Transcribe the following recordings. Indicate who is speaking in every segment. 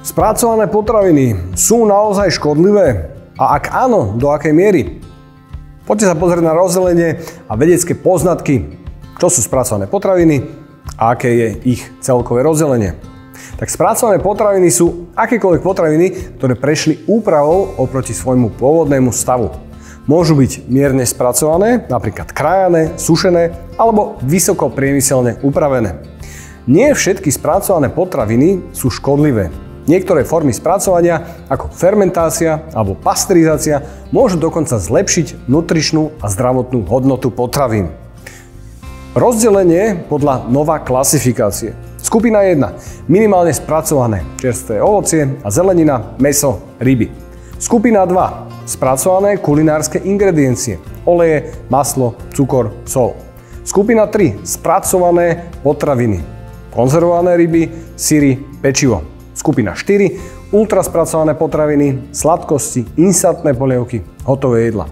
Speaker 1: Spracované potraviny sú naozaj škodlivé? A ak áno, do akej miery? Poďte sa pozrieť na rozdelenie a vedecké poznatky, čo sú spracované potraviny a aké je ich celkové rozdelenie. Tak spracované potraviny sú akékoľvek potraviny, ktoré prešli úpravou oproti svojmu pôvodnému stavu. Môžu byť mierne spracované, napríklad krájané, sušené alebo vysoko priemyselne upravené. Nie všetky spracované potraviny sú škodlivé. Niektoré formy spracovania, ako fermentácia alebo pasteurizácia, môžu dokonca zlepšiť nutričnú a zdravotnú hodnotu potravín. Rozdelenie podľa nová klasifikácie. Skupina 1. Minimálne spracované čerstvé ovocie a zelenina, mäso, ryby. Skupina 2. Spracované kulinárske ingrediencie. Oleje, maslo, cukor, sol. Skupina 3. Spracované potraviny. Konzervované ryby, syry, pečivo. Skupina 4. Ultraspracované potraviny, sladkosti, instantné polievky, hotové jedla.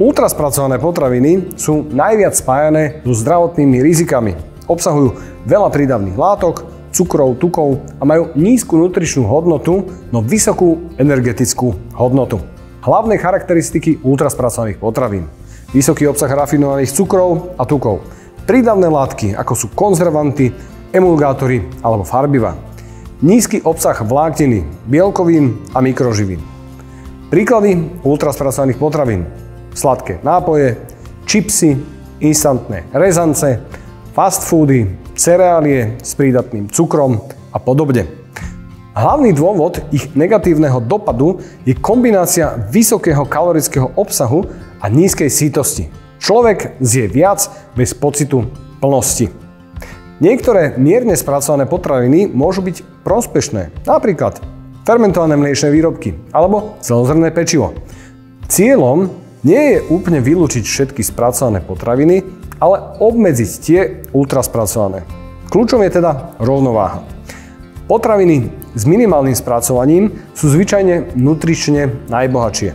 Speaker 1: Ultraspracované potraviny sú najviac spájané so zdravotnými rizikami. Obsahujú veľa prídavných látok, cukrov, tukov a majú nízku nutričnú hodnotu, no vysokú energetickú hodnotu. Hlavné charakteristiky ultraspracovaných potravín. Vysoký obsah rafinovaných cukrov a tukov. Prídavné látky, ako sú konzervanty, emulgátory alebo farbivá. Nízky obsah vlákniny, bielkovín a mikroživín. Príklady ultraspracovaných potravín. Sladké nápoje, čipsy, instantné rezance, fast foody, cereálie s prídatným cukrom a podobne. Hlavný dôvod ich negatívneho dopadu je kombinácia vysokého kalorického obsahu a nízkej sytosti. Človek zje viac bez pocitu plnosti. Niektoré mierne spracované potraviny môžu byť prospešné, napríklad fermentované mliečne výrobky alebo celozrnné pečivo. Cieľom nie je úplne vylúčiť všetky spracované potraviny, ale obmedziť tie ultraspracované. Kľúčom je teda rovnováha. Potraviny s minimálnym spracovaním sú zvyčajne nutrične najbohatšie.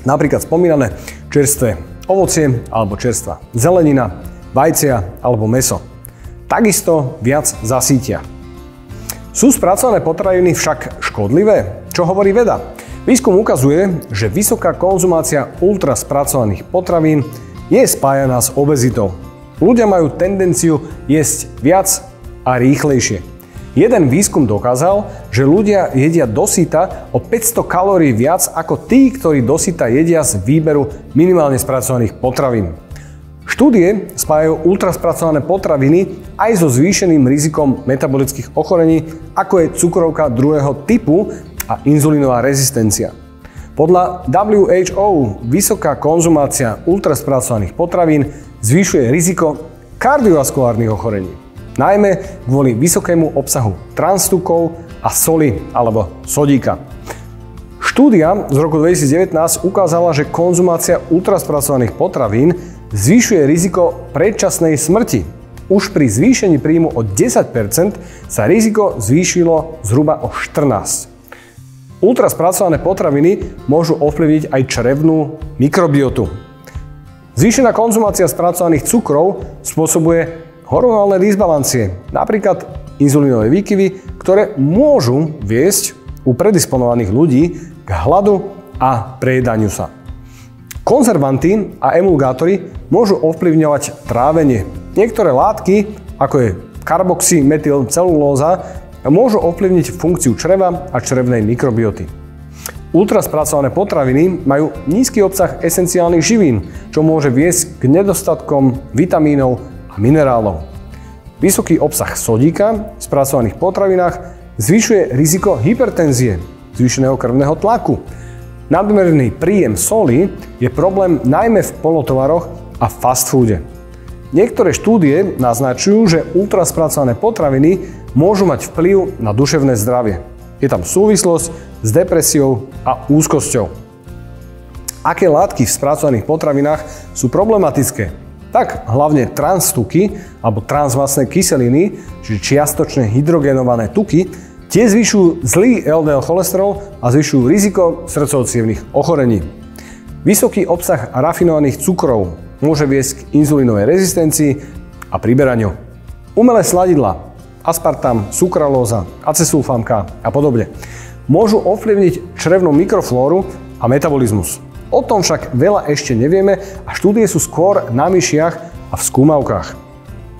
Speaker 1: Napríklad spomínané čerstvé ovocie alebo čerstvá zelenina, vajcia alebo mäso. Takisto viac zasítia. Sú spracované potraviny však škodlivé? Čo hovorí veda? Výskum ukazuje, že vysoká konzumácia ultraspracovaných potravín je spájaná s obezitou. Ľudia majú tendenciu jesť viac a rýchlejšie. Jeden výskum dokázal, že ľudia jedia dosyta o 500 kalórií viac ako tí, ktorí dosyta jedia z výberu minimálne spracovaných potravín. Štúdie spájajú ultraspracované potraviny aj so zvýšeným rizikom metabolických ochorení, ako je cukrovka druhého typu a inzulínová rezistencia. Podľa WHO vysoká konzumácia ultraspracovaných potravín zvyšuje riziko kardiovaskulárnych ochorení, najmä kvôli vysokému obsahu transtukov a soli alebo sodíka. Štúdia z roku 2019 ukázala, že konzumácia ultraspracovaných potravín zvyšuje riziko predčasnej smrti. Už pri zvýšení príjmu o 10% sa riziko zvýšilo zhruba o 14%. Ultraspracované potraviny môžu ovplyvniť aj črevnú mikrobiotu. Zvýšená konzumácia spracovaných cukrov spôsobuje hormonálne disbalancie, napríklad inzulínové výkyvy, ktoré môžu viesť u predisponovaných ľudí k hladu a prejedaniu sa. Konzervanty a emulgátory môžu ovplyvňovať trávenie. Niektoré látky, ako je karboxymetylcelulóza, môžu ovplyvniť funkciu čreva a črevnej mikrobioty. Ultraspracované potraviny majú nízky obsah esenciálnych živín, čo môže viesť k nedostatkom vitamínov a minerálov. Vysoký obsah sodíka v spracovaných potravinách zvyšuje riziko hypertenzie, zvýšeného krvného tlaku. Nadmerný príjem soli je problém najmä v polotovaroch a fast foode. Niektoré štúdie naznačujú, že ultraspracované potraviny môžu mať vplyv na duševné zdravie. Je tam súvislosť s depresiou a úzkosťou. Aké látky v spracovaných potravinách sú problematické? Tak hlavne transtuky alebo transmastné kyseliny, čiže čiastočne hydrogenované tuky, tie zvyšujú zlý LDL cholesterol a zvyšujú riziko srdcovo-cievnych ochorení. Vysoký obsah rafinovaných cukrov môže viesť k inzulínovej rezistencii a priberaniu. Umelé sladidlá, aspartam, sukralóza, acesulfám K a podobne. Môžu ovplyvniť črevnú mikroflóru a metabolizmus. O tom však veľa ešte nevieme a štúdie sú skôr na myšiach a v skúmavkách.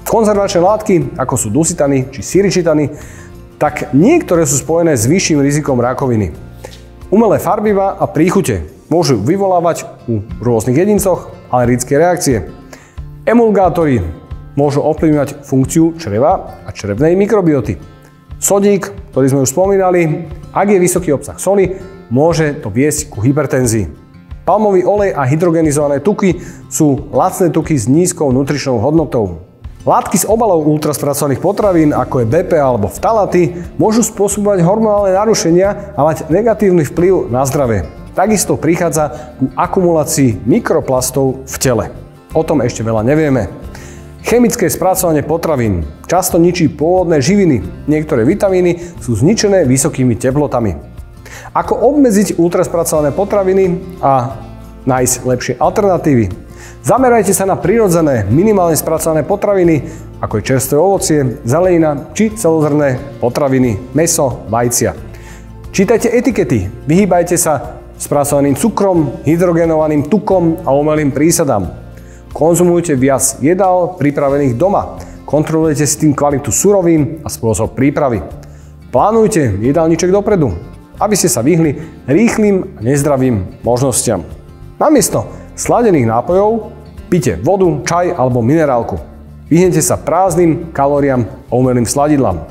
Speaker 1: Konzervačné látky, ako sú dusitany či siričitany, tak niektoré sú spojené s vyšším rizikom rakoviny. Umelé farbivá a príchute môžu vyvolávať u rôznych jedincoch alergické reakcie. Emulgátory môžu ovplyvňovať funkciu čreva a črevnej mikrobioty. Sodík, ktorý sme už spomínali, ak je vysoký obsah soli, môže to viesť ku hypertenzii. Palmový olej a hydrogenizované tuky sú lacné tuky s nízkou nutričnou hodnotou. Látky z obalov ultraspracovaných potravín, ako je BPA alebo ftalaty, môžu spôsobovať hormonálne narušenia a mať negatívny vplyv na zdravie. Takisto prichádza ku akumulácii mikroplastov v tele. O tom ešte veľa nevieme. Chemické spracovanie potravín často ničí pôvodné živiny. Niektoré vitamíny sú zničené vysokými teplotami. Ako obmedziť ultraspracované potraviny a nájsť lepšie alternatívy? Zamerajte sa na prirodzené, minimálne spracované potraviny, ako je čerstvé ovocie, zelenina či celozrnné potraviny, mäso, vajcia. Čítajte etikety, vyhýbajte sa spracovaným cukrom, hydrogenovaným tukom a umelým prísadám. Konzumujte viac jedál pripravených doma. Kontrolujte si tým kvalitu surovín a spôsob prípravy. Plánujte jedálniček dopredu, aby ste sa vyhli rýchlym a nezdravým možnostiam. Namiesto sladených nápojov pite vodu, čaj alebo minerálku. Vyhnete sa prázdnym kalóriám a umelým sladidlám.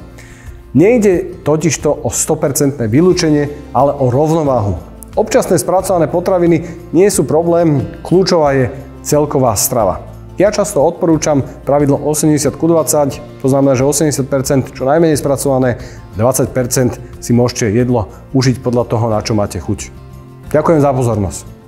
Speaker 1: Nejde totižto o 100% vylúčenie, ale o rovnováhu. Občasné spracované potraviny nie sú problém, kľúčová je celková strava. Ja často odporúčam pravidlo 80:20, to znamená, že 80% čo najmenej spracované, 20% si môžete jedlo užiť podľa toho, na čo máte chuť. Ďakujem za pozornosť.